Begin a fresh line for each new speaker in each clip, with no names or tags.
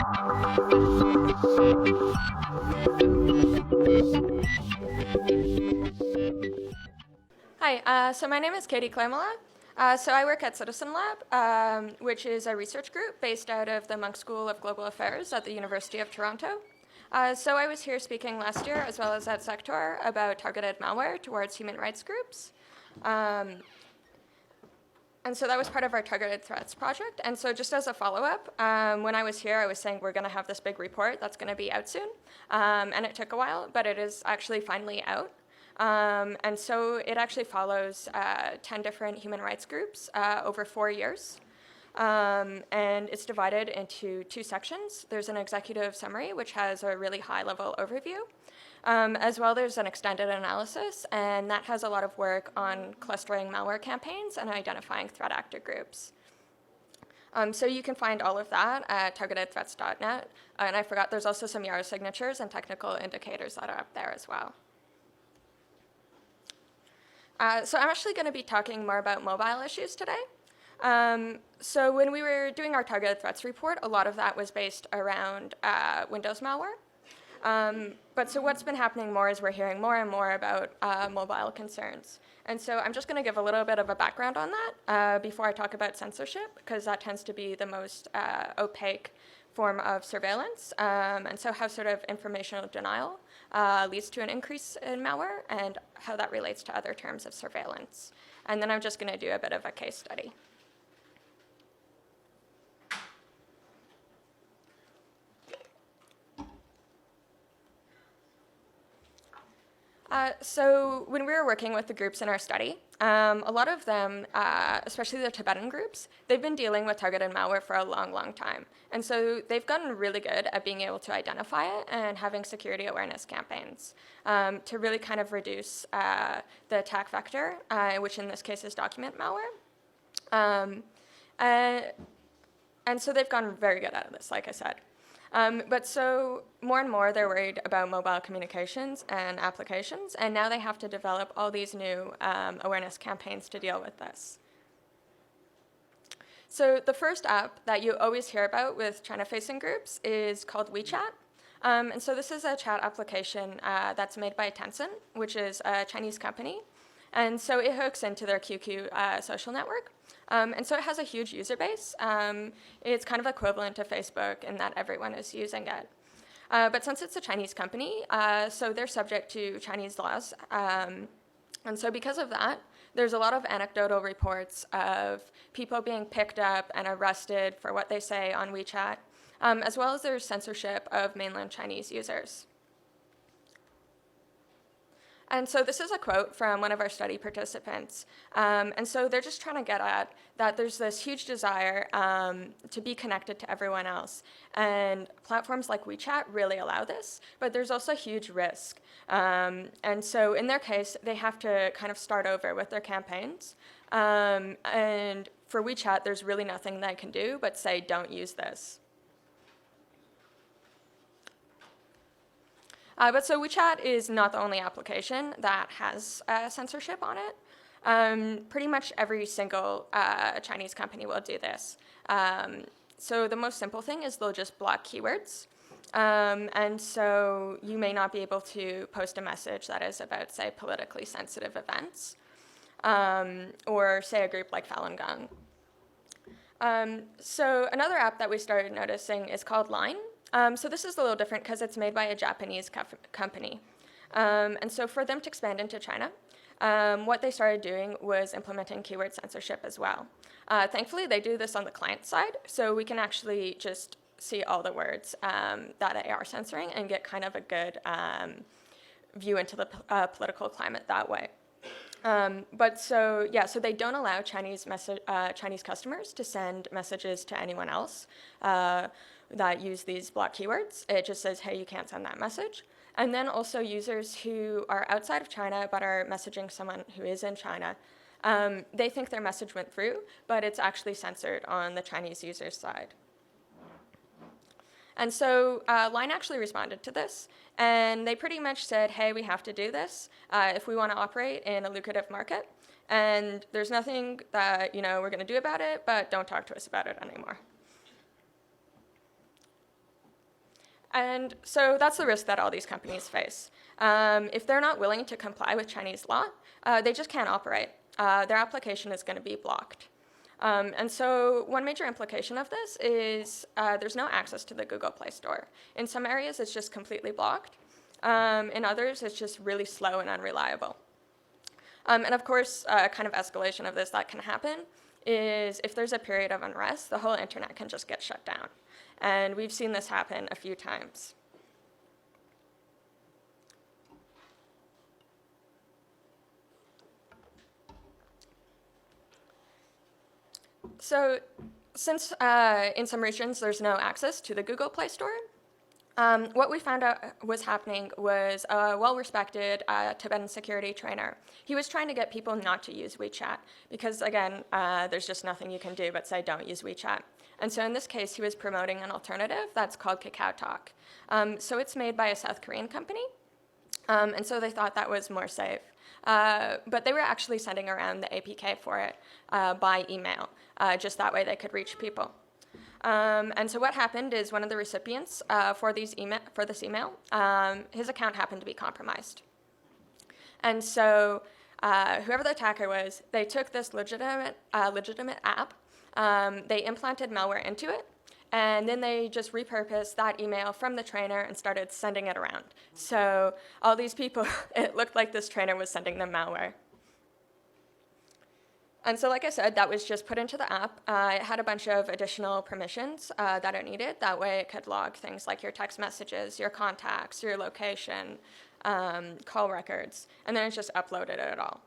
Hi, so my name is Kleemola. So I work at Citizen Lab, which is a research group based out of the Monk School of Global Affairs at the University of Toronto. So I was here speaking last year, as well as at Sector, about targeted malware towards human rights groups. And so that was part of our targeted threats project. And so just as a follow-up, when I was here, I was saying we're going to have this big report that's going to be out soon. And it took a while, but it is actually finally out. And so it actually follows 10 different human rights groups over 4 years. And it's divided into 2 sections. There's an executive summary, which has a really high-level overview. As well, there's an extended analysis, and that has a lot of work on clustering malware campaigns and identifying threat actor groups. So you can find all of that at targetedthreats.net. And I forgot, there's also some Yarrow signatures and technical indicators that are up there as well. So I'm actually going to be talking more about mobile issues today. So when we were doing our targeted threats report, a lot of that was based around Windows malware. But so what's been happening more is we're hearing more and more about mobile concerns. And so I'm just going to give a little bit of a background on that before I talk about censorship, because that tends to be the most opaque form of surveillance. And so how sort of informational denial leads to an increase in malware and how that relates to other terms of surveillance. And then I'm just going to do a bit of a case study. So when we were working with the groups in our study, a lot of them, especially the Tibetan groups, they've been dealing with targeted malware for a long, long time. And so they've gotten really good at being able to identify it and having security awareness campaigns to really kind of reduce the attack vector, which in this case is document malware. And so they've gotten very good at this, like I said. But so more and more they're worried about mobile communications and applications, and now they have to develop all these new awareness campaigns to deal with this. So the first app that you always hear about with China-facing groups is called WeChat. And so this is a chat application that's made by Tencent, which is a Chinese company. And so it hooks into their QQ social network. And so it has a huge user base. It's kind of equivalent to Facebook in that everyone is using it. But since it's a Chinese company, so they're subject to Chinese laws. And so because of that, there's a lot of anecdotal reports of people being picked up and arrested for what they say on WeChat, as well as there's censorship of mainland Chinese users. And so this is a quote from one of our study participants. And so they're just trying to get at that there's this huge desire to be connected to everyone else. And platforms like WeChat really allow this, but there's also huge risk. And so in their case, they have to kind of start over with their campaigns. And for WeChat, there's really nothing they can do but say, don't use this. But so WeChat is not the only application that has censorship on it. Pretty much every single Chinese company will do this. So the most simple thing is they'll just block keywords. And so you may not be able to post a message that is about, say, politically sensitive events, or, say, a group like Falun Gong. So another app that we started noticing is called Line. So this is a little different because it's made by a Japanese company. And so for them to expand into China, what they started doing was implementing keyword censorship as well. Thankfully, they do this on the client side, so we can actually just see all the words that they are censoring and get kind of a good view into the political climate that way. But so, yeah, so they don't allow Chinese customers to send messages to anyone else that use these block keywords. It just says, hey, you can't send that message. And then also users who are outside of China but are messaging someone who is in China, they think their message went through, but it's actually censored on the Chinese user's side. And so Line actually responded to this, and they pretty much said, hey, we have to do this if we want to operate in a lucrative market. And there's nothing that we're going to do about it, but don't talk to us about it anymore. And so that's the risk that all these companies face. If they're not willing to comply with Chinese law, they just can't operate. Their application is going to be blocked. And so one major implication of this is there's no access to the Google Play Store. In some areas, it's just completely blocked. In others, it's just really slow and unreliable. And of course, kind of escalation of this that can happen is if there's a period of unrest, the whole internet can just get shut down. And we've seen this happen a few times. So since in some regions there's no access to the Google Play Store, what we found out was happening was a well-respected Tibetan security trainer. He was trying to get people not to use WeChat because, again, there's just nothing you can do but say don't use WeChat. And so in this case, he was promoting an alternative that's called KakaoTalk. So it's made by a South Korean company, and so they thought that was more safe. But they were actually sending around the APK for it by email, just that way they could reach people. And so what happened is one of the recipients for this email, his account happened to be compromised. And so whoever the attacker was, they took this legitimate app, they implanted malware into it, and then they just repurposed that email from the trainer and started sending it around. So all these people, it looked like this trainer was sending them malware. And so like I said, that was just put into the app. It had a bunch of additional permissions that it needed. That way it could log things like your text messages, your contacts, your location, call records, and then it just uploaded it all.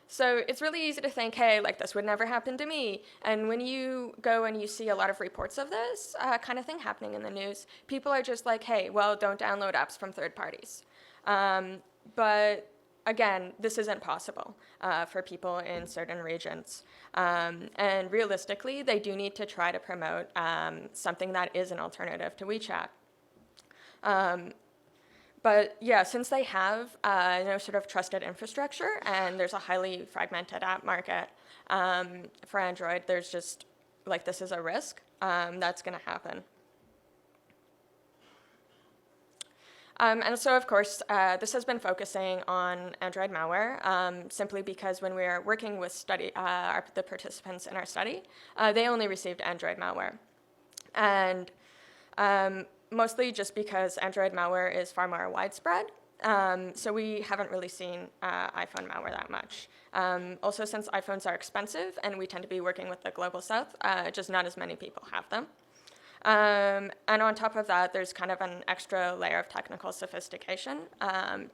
So it's really easy to think, hey, like this would never happen to me. And when you go and you see a lot of reports of this kind of thing happening in the news, people are just like, hey, well, don't download apps from third parties. But again, this isn't possible for people in certain regions. And realistically, they do need to try to promote something that is an alternative to WeChat. But yeah, since they have no sort of trusted infrastructure and there's a highly fragmented app market for Android, there's just, like, this is a risk that's going to happen. And so, of course, this has been focusing on Android malware simply because when we were working with the participants in our study, they only received Android malware. And mostly just because Android malware is far more widespread. So we haven't really seen iPhone malware that much. Also, since iPhones are expensive and we tend to be working with the global south, just not as many people have them. And on top of that, there's kind of an extra layer of technical sophistication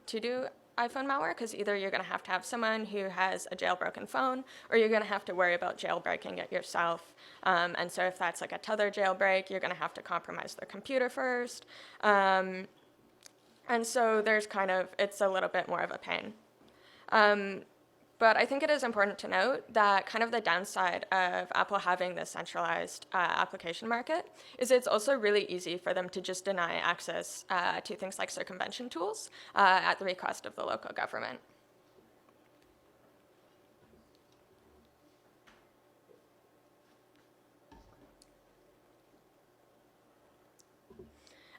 to do iPhone malware, because either you're going to have someone who has a jailbroken phone, or you're going to have to worry about jailbreaking it yourself. And so if that's like a tether jailbreak, you're going to have to compromise their computer first. And so there's it's a little bit more of a pain. But I think it is important to note that kind of the downside of Apple having this centralized application market is it's also really easy for them to just deny access to things like circumvention tools at the request of the local government.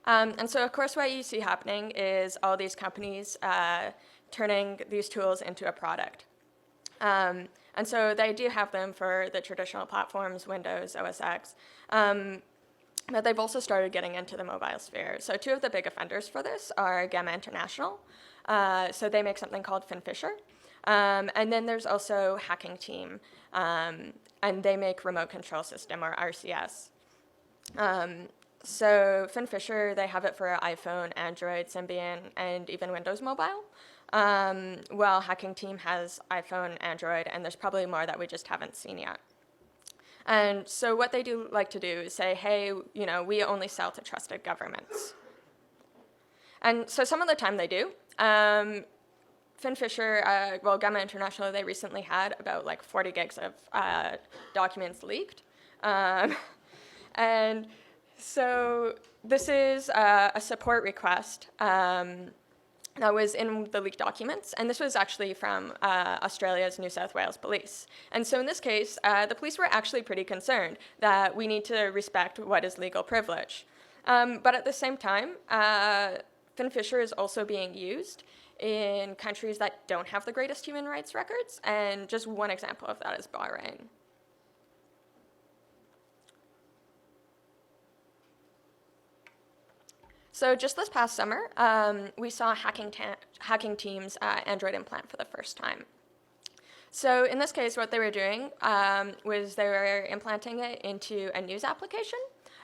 And so, of course, what you see happening is all these companies turning these tools into a product. And so they do have them for the traditional platforms, Windows, OS X, but they've also started getting into the mobile sphere. So two of the big offenders for this are Gamma International. So they make something called FinFisher. And then there's also Hacking Team, and they make Remote Control System, or RCS. So FinFisher, they have it for iPhone, Android, Symbian, and even Windows Mobile. Well, Hacking Team has iPhone, Android, and there's probably more that we just haven't seen yet. And so what they do like to do is say, hey, we only sell to trusted governments. And so some of the time they do. FinFisher, Gamma International, they recently had about 40 gigs of documents leaked. And so this is a support request that was in the leaked documents, and this was actually from Australia's New South Wales Police. And so in this case, the police were actually pretty concerned that we need to respect what is legal privilege. But at the same time, Finfisher is also being used in countries that don't have the greatest human rights records, and just one example of that is Bahrain. So just this past summer, we saw hacking teams Android implant for the first time. So in this case, what they were doing was they were implanting it into a news application.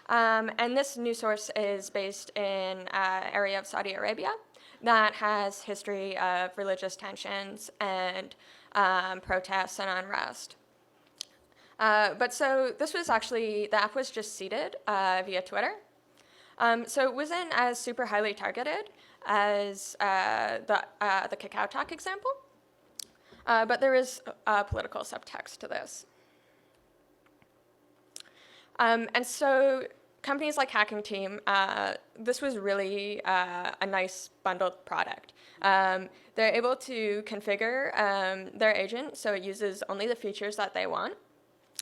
And this news source is based in an area of Saudi Arabia that has history of religious tensions and protests and unrest. But so this was actually, the app was just seeded via Twitter. So it wasn't as super highly targeted as the Kakao Talk example, but there is political subtext to this. And so companies like Hacking Team, this was really a nice bundled product. They're able to configure their agent so it uses only the features that they want.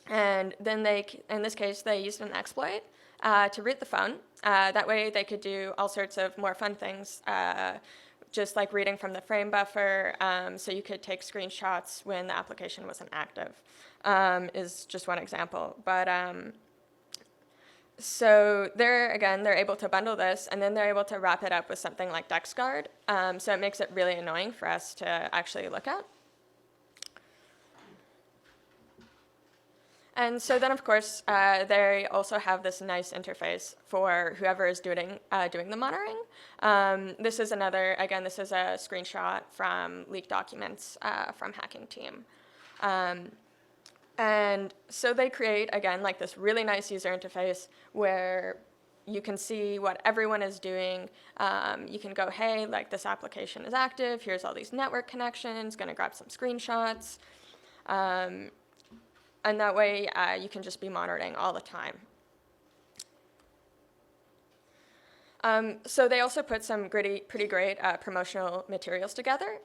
And then they, in this case, they used an exploit to root the phone. That way they could do all sorts of more fun things, just like reading from the frame buffer, so you could take screenshots when the application wasn't active, is just one example. But so they're able to bundle this, and then they're able to wrap it up with something like DexGuard, so it makes it really annoying for us to actually look at. And so then, of course, they also have this nice interface for whoever is doing the monitoring. This is another, again, this is a screenshot from leaked documents from Hacking Team. And so they create, again, like this really nice user interface where you can see what everyone is doing. You can go, hey, like this application is active. Here's all these network connections. Going to grab some screenshots. And that way, you can just be monitoring all the time. So they also put some pretty great promotional materials together.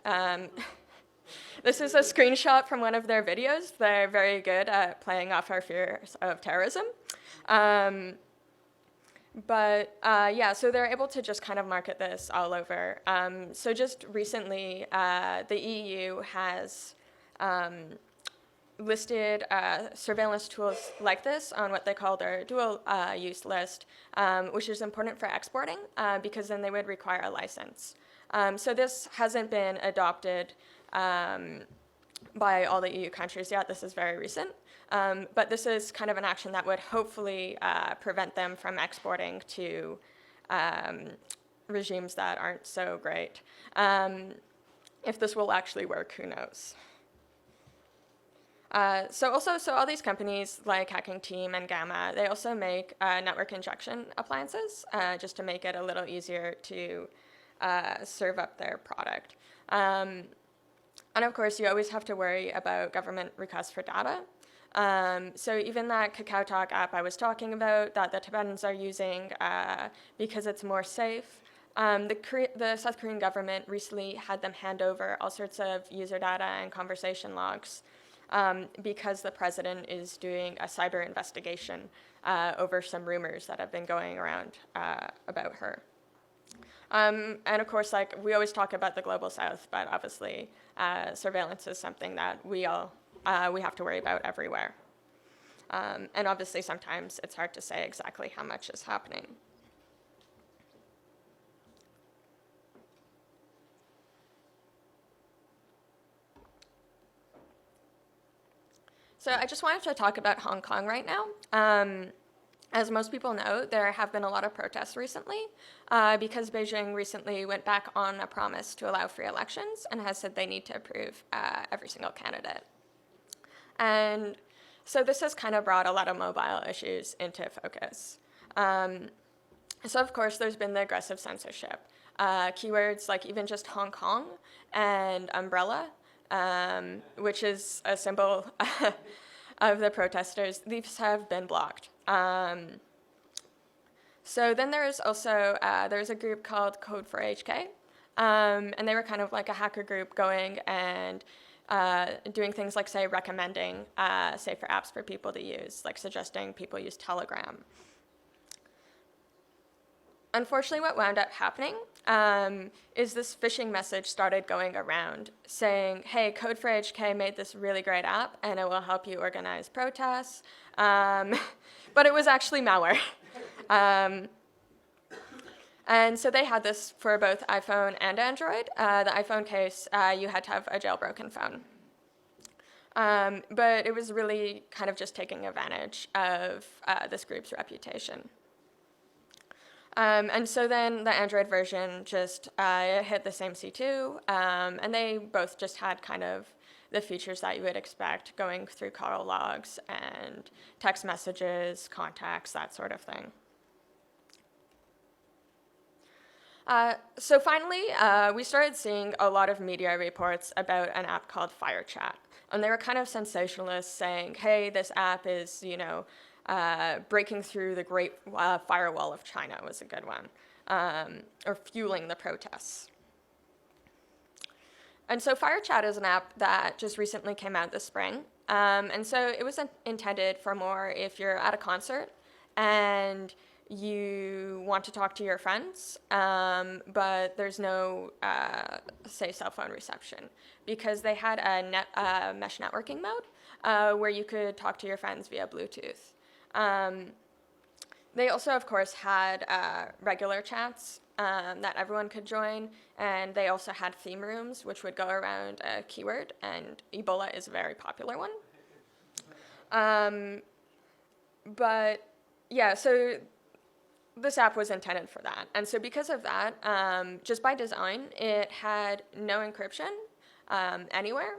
This is a screenshot from one of their videos. They're very good at playing off our fears of terrorism. Yeah, so they're able to just kind of market this all over. So just recently, the EU has listed surveillance tools like this on what they call their dual use list, which is important for exporting because then they would require a license. So this hasn't been adopted by all the EU countries yet. This is very recent. But this is kind of an action that would hopefully prevent them from exporting to regimes that aren't so great. If this will actually work, who knows? So all these companies like Hacking Team and Gamma, they also make network injection appliances just to make it a little easier to serve up their product. And of course, you always have to worry about government requests for data. So even that Kakao Talk app I was talking about that the Tibetans are using because it's more safe, the South Korean government recently had them hand over all sorts of user data and conversation logs because the president is doing a cyber investigation over some rumors that have been going around about her. And of course, like we always talk about the global south, but obviously surveillance is something that we have to worry about everywhere. And obviously sometimes it's hard to say exactly how much is happening. So I just wanted to talk about Hong Kong right now. As most people know, there have been a lot of protests recently because Beijing recently went back on a promise to allow free elections and has said they need to approve every single candidate. And so this has kind of brought a lot of mobile issues into focus. So of course, there's been the aggressive censorship. Keywords like even just Hong Kong and umbrella, which is a symbol of the protesters, these have been blocked. So then there's also, there's a group called Code for HK, and they were kind of like a hacker group going and doing things like, say, recommending safer apps for people to use, like suggesting people use Telegram. Unfortunately, what wound up happening is this phishing message started going around saying, hey, Code for HK made this really great app, and it will help you organize protests. But it was actually malware. And so they had this for both iPhone and Android. The iPhone case, you had to have a jailbroken phone. But it was really kind of just taking advantage of this group's reputation. And so then the Android version just hit the same C2, and they both just had kind of the features that you would expect, going through call logs and text messages, contacts, that sort of thing. So finally, we started seeing a lot of media reports about an app called FireChat. And they were kind of sensationalists saying, hey, this app is, breaking through the Great Firewall of China was a good one, or fueling the protests. And so FireChat is an app that just recently came out this spring. And so it was intended for more if you're at a concert and you want to talk to your friends, but there's no, say, cell phone reception, because they had a mesh networking mode where you could talk to your friends via Bluetooth. They also, of course, had regular chats that everyone could join, and they also had theme rooms, which would go around a keyword, and Ebola is a very popular one. But yeah, so this app was intended for that. And so because of that, just by design, it had no encryption anywhere,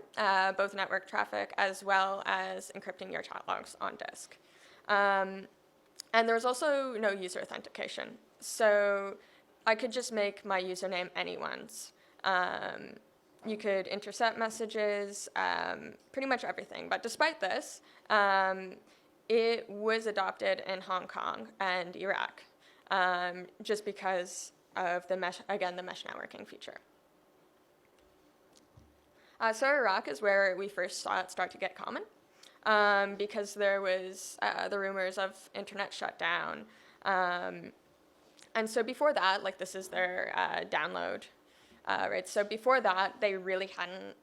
both network traffic as well as encrypting your chat logs on disk. And there was also no user authentication. So I could just make my username anyone's. You could intercept messages, pretty much everything. But despite this, it was adopted in Hong Kong and Iraq, just because of the mesh, again, the mesh networking feature. So Iraq is where we first saw it start to get common, because there was the rumors of internet shutdown. And so before that, like this is their download, right? So before that, they really hadn't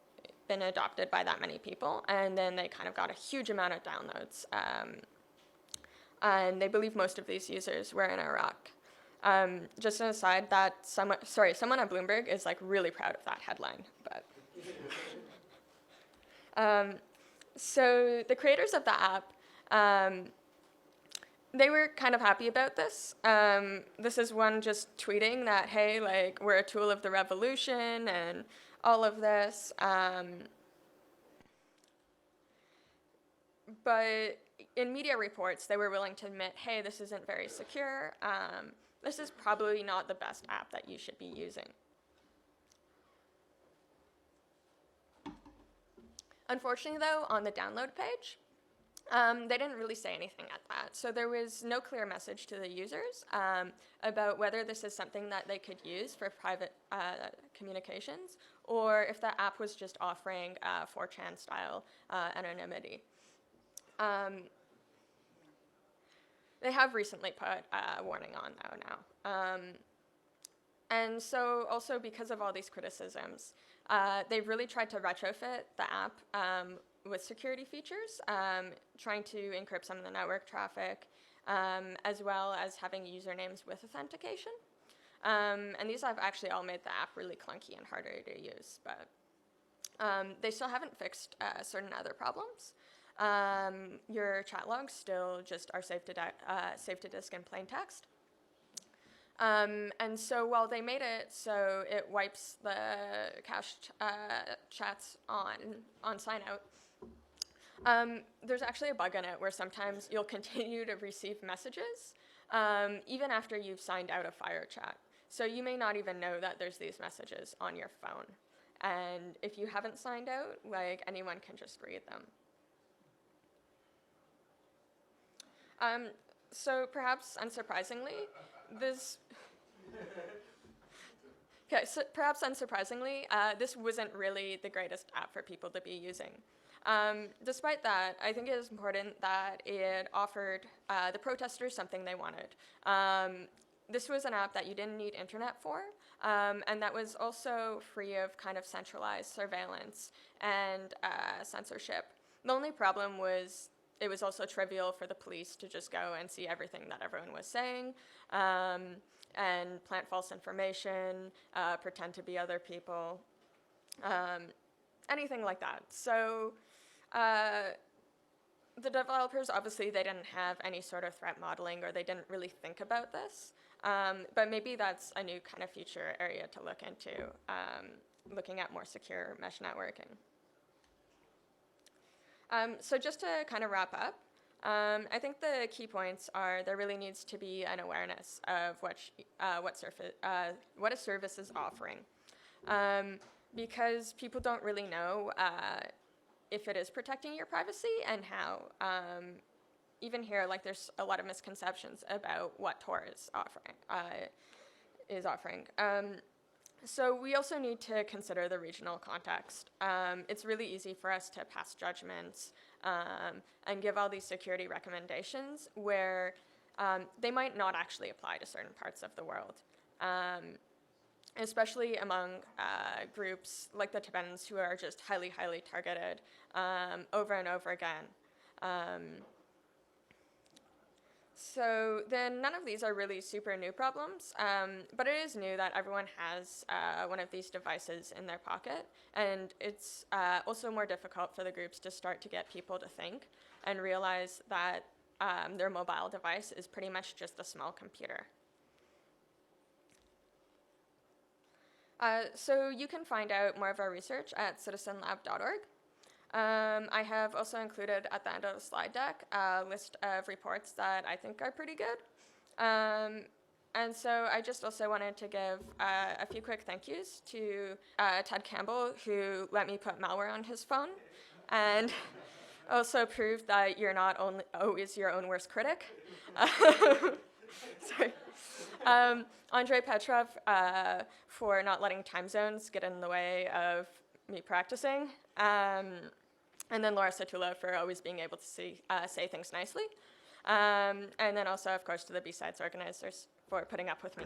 been adopted by that many people, and then they kind of got a huge amount of downloads. And they believe most of these users were in Iraq. Just an aside, that someone at Bloomberg is like really proud of that headline, but. So the creators of the app, they were kind of happy about this. This is one just tweeting that, hey, like, we're a tool of the revolution and all of this. But in media reports, they were willing to admit, hey, this isn't very secure. This is probably not the best app that you should be using. Unfortunately, though, on the download page, they didn't really say anything at that. So there was no clear message to the users about whether this is something that they could use for private communications, or if the app was just offering 4chan-style anonymity. They have recently put a warning on, though, now. And so also because of all these criticisms, they've really tried to retrofit the app with security features, trying to encrypt some of the network traffic, as well as having usernames with authentication. And these have actually all made the app really clunky and harder to use, but they still haven't fixed certain other problems. Your chat logs still just are saved to disk in plain text. And so while they made it so it wipes the cached chats on sign out, there's actually a bug in it where sometimes you'll continue to receive messages even after you've signed out of FireChat. So you may not even know that there's these messages on your phone. And if you haven't signed out, like, anyone can just read them. So perhaps unsurprisingly, this wasn't really the greatest app for people to be using. Despite that, I think it is important that it offered the protesters something they wanted. this was an app that you didn't need internet for, and that was also free of kind of centralized surveillance and censorship. The only problem was it was also trivial for the police to just go and see everything that everyone was saying, and plant false information, pretend to be other people, anything like that. So the developers, obviously, they didn't have any sort of threat modeling, or they didn't really think about this. But maybe that's a new kind of future area to look into, looking at more secure mesh networking. So just to kind of wrap up, I think the key points are there really needs to be an awareness of what a service is offering, because people don't really know if it is protecting your privacy and how. Even here, like, there's a lot of misconceptions about what Tor is offering. So we also need to consider the regional context. It's really easy for us to pass judgments and give all these security recommendations where they might not actually apply to certain parts of the world, especially among groups like the Tibetans, who are just highly, highly targeted over and over again. So then none of these are really super new problems, but it is new that everyone has one of these devices in their pocket, and it's also more difficult for the groups to start to get people to think and realize that their mobile device is pretty much just a small computer. So you can find out more of our research at citizenlab.org. I have also included at the end of the slide deck a list of reports that I think are pretty good. And so I just also wanted to give a few quick thank yous to Ted Campbell, who let me put malware on his phone, and also proved that you're not always your own worst critic. Sorry. Andrei Petrov for not letting time zones get in the way of me practicing. And then Laura Satula for always being able to say things nicely. And then also, of course, to the BSides organizers for putting up with me.